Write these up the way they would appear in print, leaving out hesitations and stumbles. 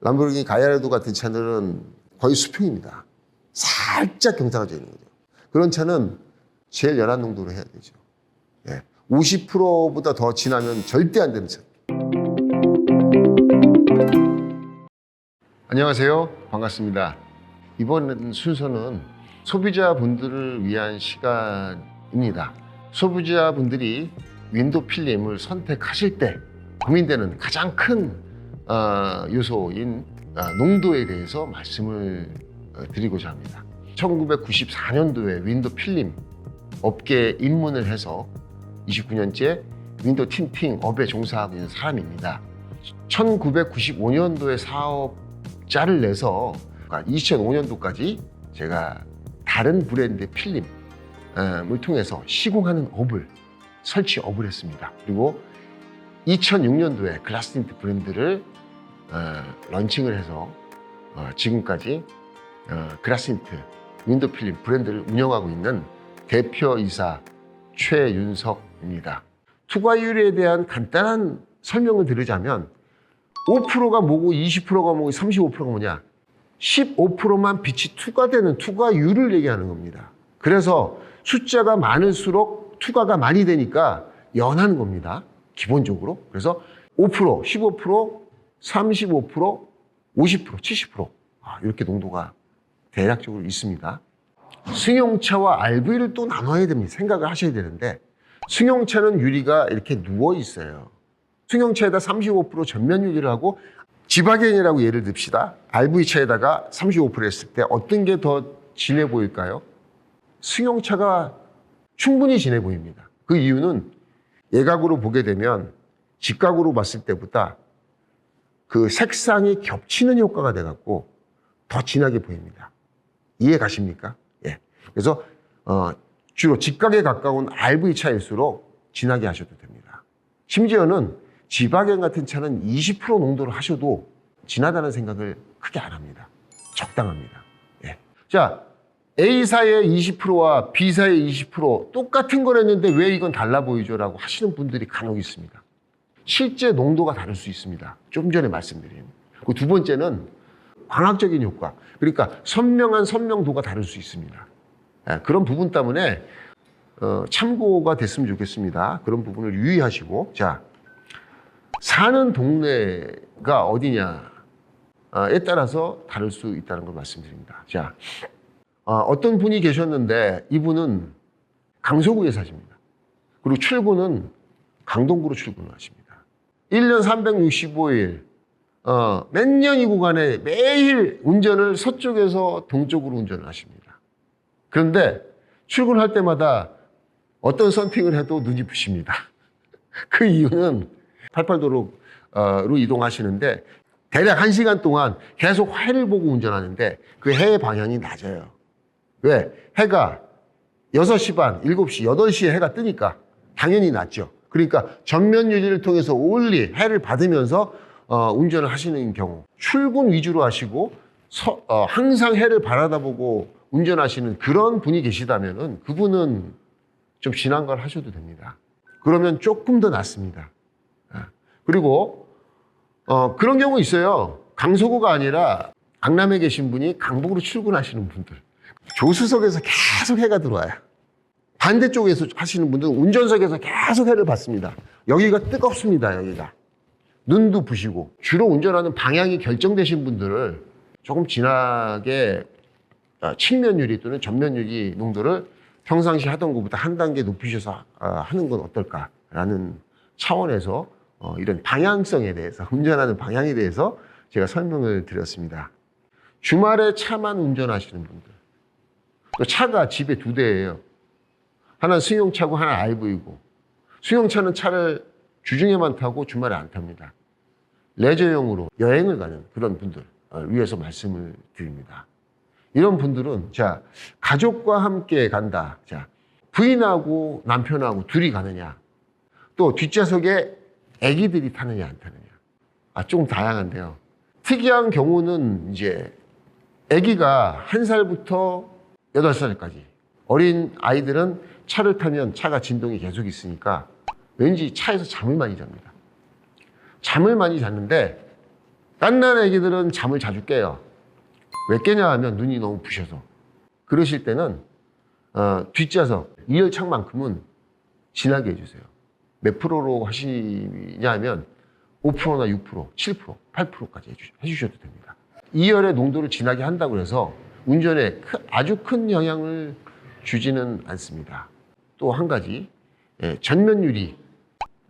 람보르기니 가야라도 같은 차들은 거의 수평입니다. 살짝 경사가 있는 거죠. 그런 차는 제일 열한 농도로 해야 되죠. 50%보다 더 지나면 절대 안 되는 차. 안녕하세요. 반갑습니다. 이번 순서는 소비자분들을 위한 시간입니다. 소비자분들이 윈도우 필름을 선택하실 때 고민되는 가장 큰 요소인 농도에 대해서 말씀을 드리고자 합니다. 1994년도에 윈도우 필름 업계에 입문을 해서 29년째 윈도우 틴팅 업에 종사하고 있는 사람입니다. 1995년도에 사업자를 내서 2005년도까지 제가 다른 브랜드의 필름을 통해서 시공하는 업을 설치업을 했습니다. 그리고 2006년도에 글라스틴트 브랜드를 런칭을 해서 지금까지 글라스틴트 윈도우 필름 브랜드를 운영하고 있는 대표이사 최윤석입니다. 투과율에 대한 간단한 설명을 드리자면 5%가 뭐고 20%가 뭐고 35%가 뭐냐, 15%만 빛이 투과되는 투과율을 얘기하는 겁니다. 그래서 숫자가 많을수록 투과가 많이 되니까 연하는 겁니다, 기본적으로. 그래서 5%, 15%, 35%, 50%, 70% 이렇게 농도가 대략적으로 있습니다. 승용차와 RV를 또 나눠야 됩니다. 생각을 하셔야 되는데, 승용차는 유리가 이렇게 누워 있어요. 승용차에다 35% 전면 유리를 하고 지바겐이라고 예를 듭시다. RV차에다가 35% 했을 때 어떤 게 더 진해 보일까요? 승용차가 충분히 진해 보입니다. 그 이유는 예각으로 보게 되면 직각으로 봤을 때보다 그 색상이 겹치는 효과가 돼갖고 더 진하게 보입니다. 이해 가십니까? 예. 그래서 주로 직각에 가까운 RV차일수록 진하게 하셔도 됩니다. 심지어는 지바겐 같은 차는 20% 농도를 하셔도 진하다는 생각을 크게 안 합니다. 적당합니다. 예. 자, A사의 20%와 B사의 20% 똑같은 거랬는데 왜 이건 달라 보이죠? 라고 하시는 분들이 간혹 있습니다. 실제 농도가 다를 수 있습니다. 좀 전에 말씀드린. 그 두 번째는 광학적인 효과. 그러니까 선명한 선명도가 다를 수 있습니다. 예, 그런 부분 때문에 참고가 됐으면 좋겠습니다. 그런 부분을 유의하시고. 자, 사는 동네가 어디냐에 따라서 다를 수 있다는 걸 말씀드립니다. 자, 어떤 분이 계셨는데 이분은 강서구에 사십니다. 그리고 출근은 강동구로 출근을 하십니다. 1년 365일 몇 년 이 구간에 매일 운전을 서쪽에서 동쪽으로 운전을 하십니다. 그런데 출근할 때마다 어떤 썬팅을 해도 눈이 부십니다. 그 이유는 88도로로 이동하시는데 대략 1시간 동안 계속 해를 보고 운전하는데 그 해의 방향이 낮아요. 왜? 해가 6시 반, 7시, 8시에 해가 뜨니까 당연히 낮죠. 그러니까 전면 유리를 통해서 올리 해를 받으면서 운전을 하시는 경우, 출근 위주로 하시고 항상 해를 바라다보고 운전하시는 그런 분이 계시다면은 그분은 좀 진한 걸 하셔도 됩니다. 그러면 조금 더 낫습니다. 그리고 그런 경우 있어요. 강서구가 아니라 강남에 계신 분이 강북으로 출근하시는 분들, 조수석에서 계속 해가 들어와요. 반대쪽에서 하시는 분들은 운전석에서 계속 해를 받습니다. 여기가 뜨겁습니다. 여기가 눈도 부시고. 주로 운전하는 방향이 결정되신 분들을 조금 진하게 측면 유리 또는 전면 유리 농도를 평상시 하던 것보다 한 단계 높이셔서 하는 건 어떨까라는 차원에서 이런 방향성에 대해서, 운전하는 방향에 대해서 제가 설명을 드렸습니다. 주말에 차만 운전하시는 분들, 또 차가 집에 2대예요. 하나는 승용차고 하나는 RV고, 승용차는 차를 주중에만 타고 주말에 안 탑니다. 레저용으로 여행을 가는 그런 분들 위해서 말씀을 드립니다. 이런 분들은, 자, 가족과 함께 간다. 자, 부인하고 남편하고 둘이 가느냐, 또 뒷좌석에 아기들이 타느냐 안 타느냐, 조금 다양한데요. 특이한 경우는 이제 아기가 1살부터 8살까지, 어린 아이들은 차를 타면 차가 진동이 계속 있으니까 왠지 차에서 잠을 많이 잡니다. 잠을 많이 잤는데 갓난 애기들은 잠을 자주 깨요. 왜 깨냐 하면 눈이 너무 부셔서. 그러실 때는 뒷좌석 2열 창만큼은 진하게 해주세요. 몇 프로로 하시냐 하면 5%나 6%, 7%, 8%까지 해주셔도 됩니다. 2열의 농도를 진하게 한다고 해서 운전에 아주 큰 영향을 주지는 않습니다. 또 한 가지, 전면 유리.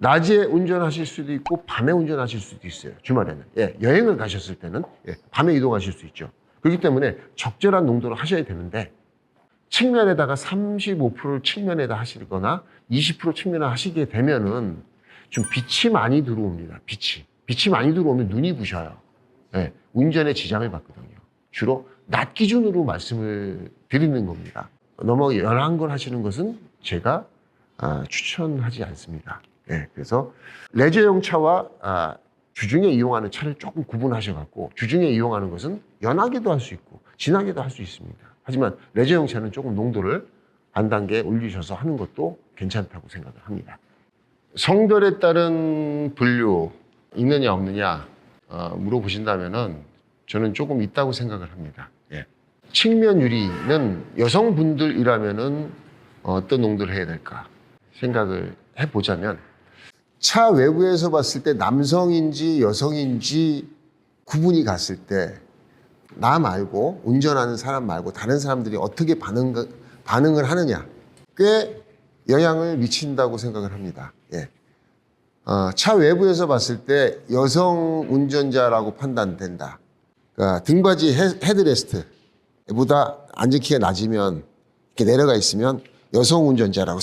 낮에 운전하실 수도 있고 밤에 운전하실 수도 있어요. 주말에는. 여행을 가셨을 때는 밤에 이동하실 수 있죠. 그렇기 때문에 적절한 농도를 하셔야 되는데 측면에다가 35%를 측면에다 하시거나 20% 측면에 하시게 되면은 좀 빛이 많이 들어옵니다. 빛이 많이 들어오면 눈이 부셔요. 운전에 지장을 받거든요. 주로 낮 기준으로 말씀을 드리는 겁니다. 너무 연한 걸 하시는 것은 제가 추천하지 않습니다. 그래서 레저용 차와 주중에 이용하는 차를 조금 구분하셔갖고 주중에 이용하는 것은 연하게도 할 수 있고 진하게도 할 수 있습니다. 하지만 레저용 차는 조금 농도를 반 단계 올리셔서 하는 것도 괜찮다고 생각을 합니다. 성별에 따른 분류 있느냐 없느냐 물어보신다면은 저는 조금 있다고 생각을 합니다. 측면 유리는 여성분들이라면은 어떤 농도를 해야 될까 생각을 해보자면 차 외부에서 봤을 때 남성인지 여성인지 구분이 갔을 때 나 말고 운전하는 사람 말고 다른 사람들이 어떻게 반응을 하느냐 꽤 영향을 미친다고 생각을 합니다. 차 외부에서 봤을 때 여성 운전자라고 판단된다. 그러니까 등받이 헤드레스트보다 앉은 키가 낮으면 이렇게 내려가 있으면 여성 운전자라고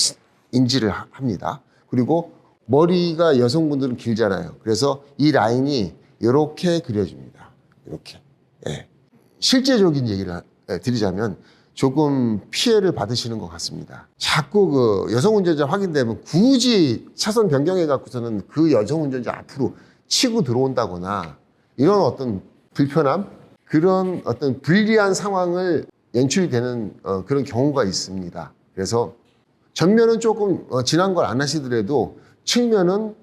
인지를 합니다. 그리고 머리가 여성분들은 길잖아요. 그래서 이 라인이 이렇게 그려집니다. 이렇게. 실제적인 얘기를 드리자면 조금 피해를 받으시는 것 같습니다. 자꾸 그 여성 운전자 확인되면 굳이 차선 변경해 갖고서는 그 여성 운전자 앞으로 치고 들어온다거나 이런 어떤 불편함, 그런 어떤 불리한 상황을 연출이 되는 그런 경우가 있습니다. 그래서 전면은 조금 진한 걸 안 하시더라도 측면은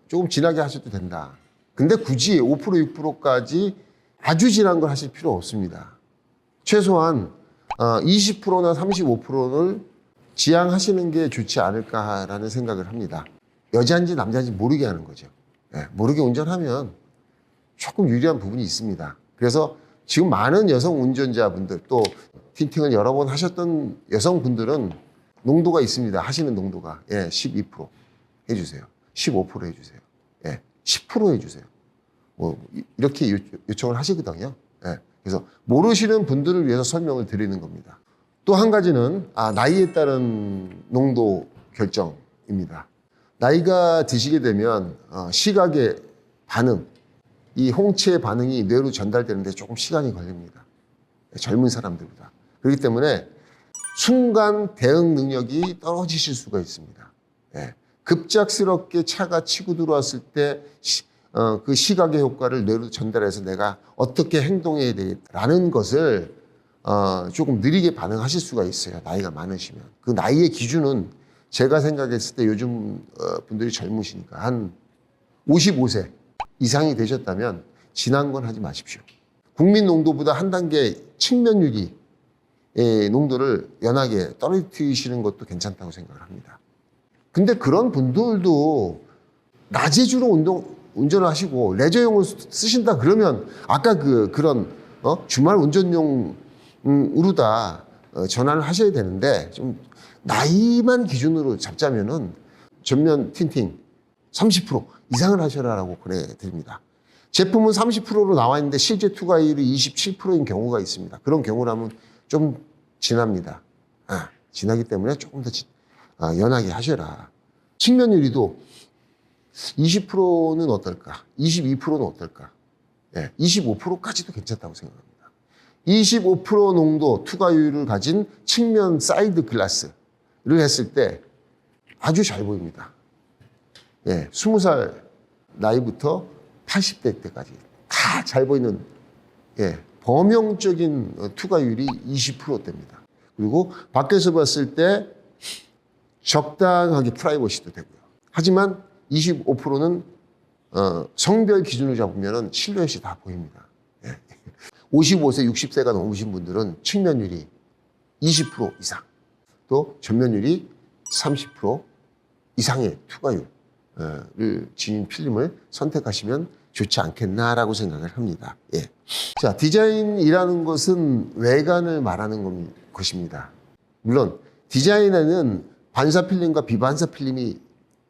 조금 진하게 하셔도 된다. 근데 굳이 5% 6%까지 아주 진한 걸 하실 필요 없습니다. 최소한 20%나 35%를 지향하시는 게 좋지 않을까라는 생각을 합니다. 여자인지 남자인지 모르게 하는 거죠. 모르게 운전하면 조금 유리한 부분이 있습니다. 그래서 지금 많은 여성 운전자분들 또 틴팅을 여러 번 하셨던 여성분들은 농도가 있습니다. 하시는 농도가 12% 해주세요. 15% 해주세요. 10% 해주세요. 뭐 이렇게 요청을 하시거든요. 그래서 모르시는 분들을 위해서 설명을 드리는 겁니다. 또 한 가지는 나이에 따른 농도 결정입니다. 나이가 드시게 되면 시각의 반응, 이 홍채의 반응이 뇌로 전달되는데 조금 시간이 걸립니다. 젊은 사람들보다. 그렇기 때문에 순간 대응 능력이 떨어지실 수가 있습니다. 급작스럽게 차가 치고 들어왔을 때 그 시각의 효과를 뇌로 전달해서 내가 어떻게 행동해야 되겠다라는 것을 조금 느리게 반응하실 수가 있어요. 나이가 많으시면. 그 나이의 기준은 제가 생각했을 때 요즘 분들이 젊으시니까 한 55세 이상이 되셨다면 진한 건 하지 마십시오. 국민 농도보다 한 단계 측면 유리의 농도를 연하게 떨어뜨리시는 것도 괜찮다고 생각을 합니다. 근데 그런 분들도 낮에 주로 운전을 하시고 레저용을 쓰신다 그러면 아까 그런 주말 운전용으로 다 전환을 하셔야 되는데 좀 나이만 기준으로 잡자면은 전면 틴팅 30% 이상을 하셔라라고 그래 드립니다. 제품은 30%로 나와 있는데 실제 투과율이 27%인 경우가 있습니다. 그런 경우라면 좀 진합니다. 진하기 때문에 조금 더 연하게 하셔라. 측면 유리도 20%는 어떨까? 22%는 어떨까? 25%까지도 괜찮다고 생각합니다. 25% 농도 투과율을 가진 측면 사이드 글라스를 했을 때 아주 잘 보입니다. 20살 나이부터 80대 때까지 다 잘 보이는 범용적인 투과율이 20%대입니다. 그리고 밖에서 봤을 때 적당하게 프라이버시도 되고요. 하지만 25%는 성별 기준을 잡으면 실루엣이 다 보입니다. 예. 55세, 60세가 넘으신 분들은 측면율이 20% 이상, 또 전면율이 30% 이상의 투과율을 지닌 필름을 선택하시면 좋지 않겠나라고 생각을 합니다. 예. 자, 디자인이라는 것은 외관을 말하는 것입니다. 물론 디자인에는 반사 필름과 비반사 필름이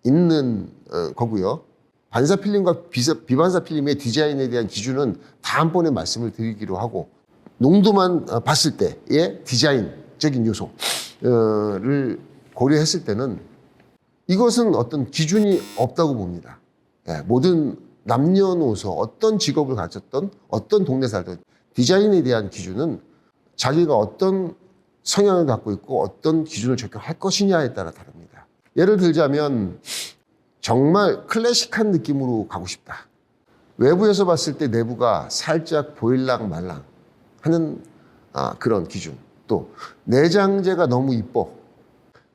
있는 거고요. 반사 필름과 비반사 필름의 디자인에 대한 기준은 다음번에 말씀을 드리기로 하고, 농도만 봤을 때의 디자인적인 요소를 고려했을 때는 이것은 어떤 기준이 없다고 봅니다. 예, 모든 남녀노소, 어떤 직업을 가졌던, 어떤 동네 살던 디자인에 대한 기준은 자기가 어떤 성향을 갖고 있고 어떤 기준을 적용할 것이냐에 따라 다릅니다. 예를 들자면 정말 클래식한 느낌으로 가고 싶다. 외부에서 봤을 때 내부가 살짝 보일랑 말랑 하는 그런 기준. 또 내장재가 너무 이뻐.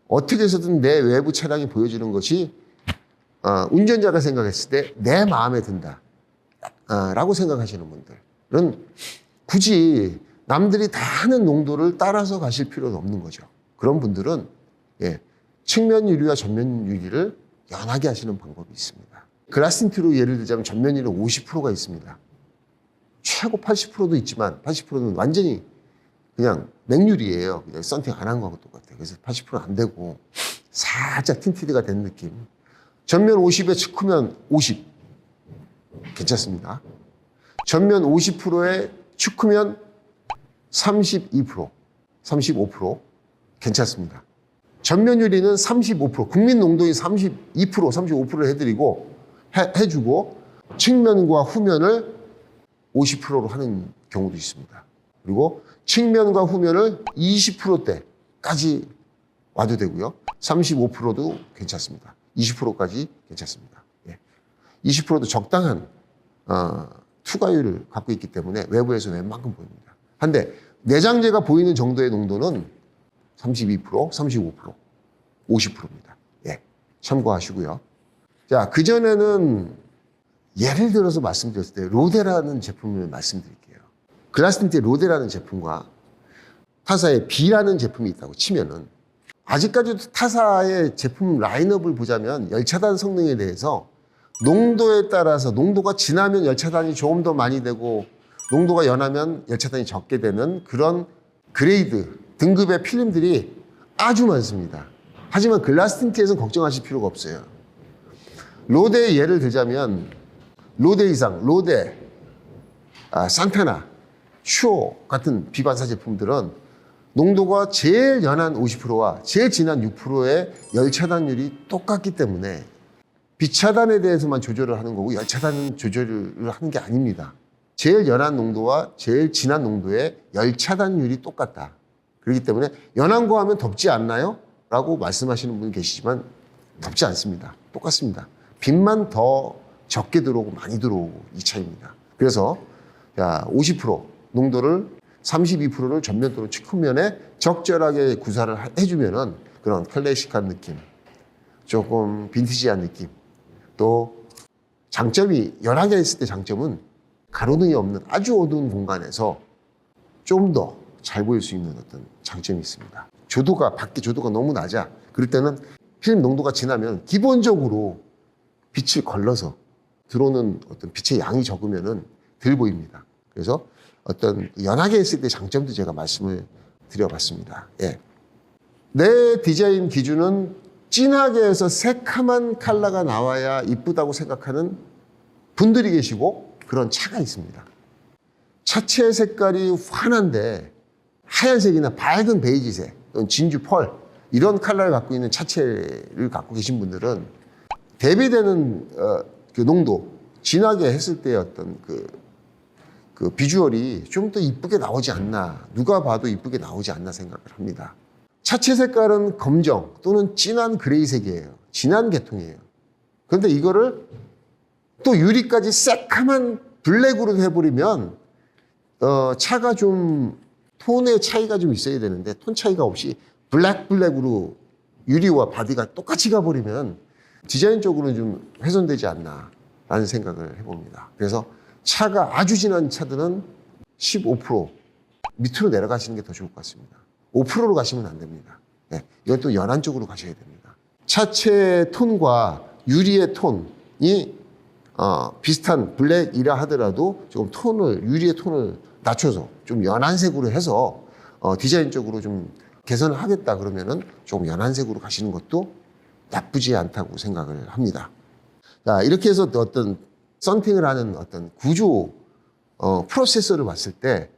어떻게 해서든 내 외부 차량이 보여지는 것이 운전자가 생각했을 때 내 마음에 든다 라고 생각하시는 분들은 굳이 남들이 다 하는 농도를 따라서 가실 필요는 없는 거죠. 그런 분들은 측면 유리와 전면 유리를 연하게 하시는 방법이 있습니다. 글라스틴트로 예를 들자면 전면 유리는 50%가 있습니다. 최고 80%도 있지만 80%는 완전히 그냥 맥유리예요. 그냥 썬팅 안 한 거하고 똑같아요. 그래서 80%는 안 되고 살짝 틴티드가 된 느낌. 전면 50에 측후면 50 괜찮습니다. 전면 50%에 측후면 32%, 35% 괜찮습니다. 전면 유리는 35%, 국민 농도인 32%, 35%를 해주고 측면과 후면을 50%로 하는 경우도 있습니다. 그리고 측면과 후면을 20%대까지 와도 되고요. 35%도 괜찮습니다. 20%까지 괜찮습니다. 20%도 적당한 투과율을 갖고 있기 때문에 외부에서 웬만큼 보입니다. 한데 내장재가 보이는 정도의 농도는 32%, 35%, 50%입니다. 예, 참고하시고요. 자, 그전에는 예를 들어서 말씀드렸을 때 로데라는 제품을 말씀드릴게요. 글라스틴트의 로데라는 제품과 타사의 B라는 제품이 있다고 치면은 아직까지도 타사의 제품 라인업을 보자면 열차단 성능에 대해서 농도에 따라서 농도가 진하면 열차단이 조금 더 많이 되고 농도가 연하면 열차단이 적게 되는 그런 그레이드, 등급의 필름들이 아주 많습니다. 하지만 글라스틴트에서는 걱정하실 필요가 없어요. 로데의 예를 들자면 로데 이상, 로데, 산타나, 슈어 같은 비반사 제품들은 농도가 제일 연한 50%와 제일 진한 6%의 열차단율이 똑같기 때문에 비차단에 대해서만 조절을 하는 거고 열차단 조절을 하는 게 아닙니다. 제일 연한 농도와 제일 진한 농도의 열차단율이 똑같다. 그렇기 때문에 연한 거 하면 덥지 않나요? 라고 말씀하시는 분이 계시지만 덥지 않습니다. 똑같습니다. 빛만 더 적게 들어오고 많이 들어오고 이 차이입니다. 그래서 50% 농도를 32%를 전면도로 측후면에 적절하게 구사를 해주면은 그런 클래식한 느낌, 조금 빈티지한 느낌, 또 장점이 연하게 했을 때 장점은 가로등이 없는 아주 어두운 공간에서 좀 더 잘 보일 수 있는 어떤 장점이 있습니다. 밖에 조도가 너무 낮아. 그럴 때는 필름 농도가 진하면 기본적으로 빛을 걸러서 들어오는 어떤 빛의 양이 적으면은 덜 보입니다. 그래서 어떤 연하게 했을 때 장점도 제가 말씀을 드려봤습니다. 예. 내 디자인 기준은 진하게 해서 새카만 컬러가 나와야 이쁘다고 생각하는 분들이 계시고 그런 차가 있습니다. 차체 색깔이 환한데 하얀색이나 밝은 베이지색, 또는 진주 펄 이런 컬러를 갖고 있는 차체를 갖고 계신 분들은 대비되는 그 농도, 진하게 했을 때의 어떤 그 비주얼이 좀 더 이쁘게 나오지 않나, 누가 봐도 이쁘게 나오지 않나 생각을 합니다. 차체 색깔은 검정 또는 진한 그레이색이에요. 진한 계통이에요. 그런데 이거를 또 유리까지 새카만 블랙으로 해버리면 차가 좀 톤의 차이가 좀 있어야 되는데 톤 차이가 없이 블랙으로 유리와 바디가 똑같이 가버리면 디자인적으로는 좀 훼손되지 않나 라는 생각을 해봅니다. 그래서 차가 아주 진한 차들은 15% 밑으로 내려가시는 게 더 좋을 것 같습니다. 5%로 가시면 안 됩니다. 네, 이건 또 연한 쪽으로 가셔야 됩니다. 차체 톤과 유리의 톤이 비슷한 블랙이라 하더라도 조금 유리의 톤을 낮춰서 좀 연한색으로 해서 디자인적으로 좀 개선을 하겠다 그러면은 조금 연한색으로 가시는 것도 나쁘지 않다고 생각을 합니다. 자, 이렇게 해서 어떤 썬팅을 하는 어떤 구조, 프로세서를 봤을 때,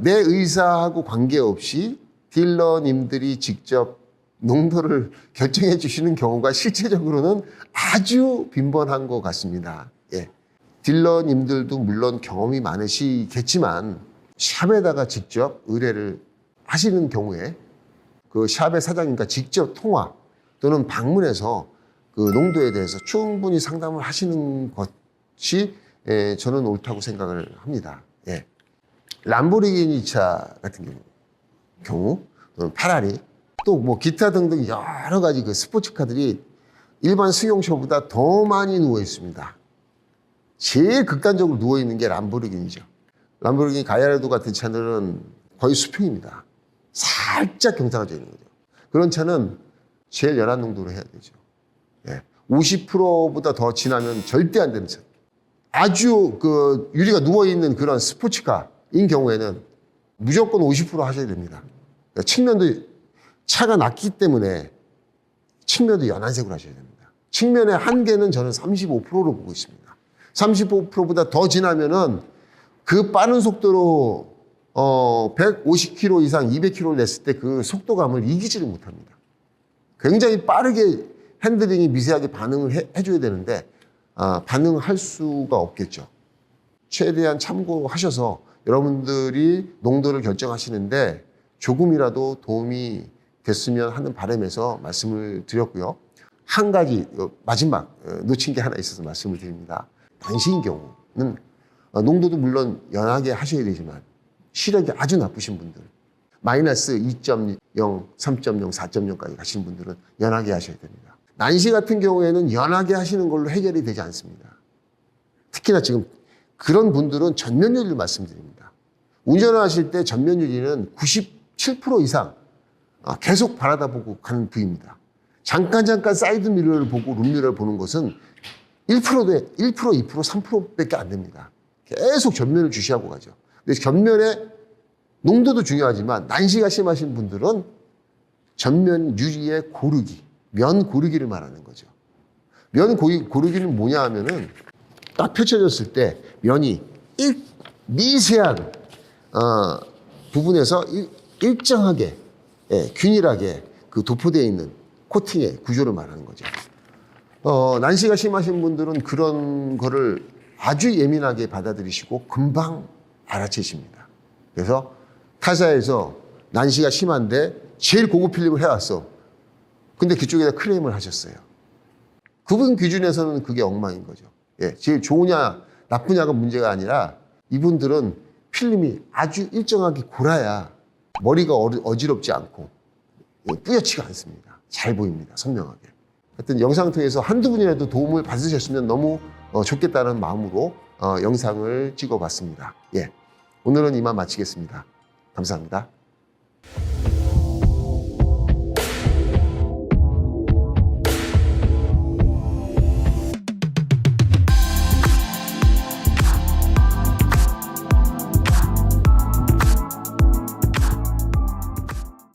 내 의사하고 관계없이 딜러님들이 직접 농도를 결정해 주시는 경우가 실제적으로는 아주 빈번한 것 같습니다. 예. 딜러님들도 물론 경험이 많으시겠지만 샵에다가 직접 의뢰를 하시는 경우에 그 샵의 사장님과 직접 통화 또는 방문해서 그 농도에 대해서 충분히 상담을 하시는 것이 저는 옳다고 생각을 합니다. 예. 람보르기니 차 같은 경우 또는 페라리 또 뭐 기타 등등 여러 가지 그 스포츠카들이 일반 승용차보다 더 많이 누워 있습니다. 제일 극단적으로 누워 있는 게 람보르기니죠. 람보르기니 가야라도 같은 차들은 거의 수평입니다. 살짝 경사가 있는 거죠. 그런 차는 제일 연한 농도로 해야 되죠. 예. 50%보다 더 지나면 절대 안 되는 차. 아주 그 유리가 누워 있는 그런 스포츠카인 경우에는 무조건 50% 하셔야 됩니다. 그러니까 측면도 차가 낮기 때문에 측면도 연한색으로 하셔야 됩니다. 측면의 한계는 저는 35%로 보고 있습니다. 35%보다 더 지나면은 그 빠른 속도로 150km 이상 200km를 냈을 때 그 속도감을 이기지를 못합니다. 굉장히 빠르게 핸들링이 미세하게 반응을 해줘야 되는데 반응할 수가 없겠죠. 최대한 참고하셔서 여러분들이 농도를 결정하시는데 조금이라도 도움이 됐으면 하는 바람에서 말씀을 드렸고요. 한 가지 마지막 놓친 게 하나 있어서 말씀을 드립니다. 난시인 경우는 농도도 물론 연하게 하셔야 되지만 시력이 아주 나쁘신 분들 마이너스 2.0, 3.0, 4.0까지 가시는 분들은 연하게 하셔야 됩니다. 난시 같은 경우에는 연하게 하시는 걸로 해결이 되지 않습니다. 특히나 지금 그런 분들은 전면유리를 말씀드립니다. 운전을 하실 때 전면유리는 97% 이상 계속 바라다 보고 가는 부위입니다. 잠깐 사이드 미러를 보고 룸 미러를 보는 것은 1%, 2%, 3%밖에 안 됩니다. 계속 전면을 주시하고 가죠. 근데 전면의 농도도 중요하지만 난시가 심하신 분들은 전면 유리의 고르기, 면 고르기를 말하는 거죠. 면 고르기는 뭐냐 하면은 딱 펼쳐졌을 때 면이 미세한 부분에서 일정하게 균일하게 그 도포되어 있는 코팅의 구조를 말하는 거죠. 난시가 심하신 분들은 그런 거를 아주 예민하게 받아들이시고 금방 알아채십니다. 그래서 타사에서 난시가 심한데 제일 고급 필름을 해왔어. 근데 그쪽에다 클레임을 하셨어요. 그분 기준에서는 그게 엉망인 거죠. 예, 제일 좋으냐 나쁘냐가 문제가 아니라 이분들은 필름이 아주 일정하게 골아야 머리가 어지럽지 않고 뿌옇지가 않습니다. 잘 보입니다. 선명하게. 하여튼 영상 통해서 한두 분이라도 도움을 받으셨으면 너무 좋겠다는 마음으로 영상을 찍어봤습니다. 예, 오늘은 이만 마치겠습니다. 감사합니다.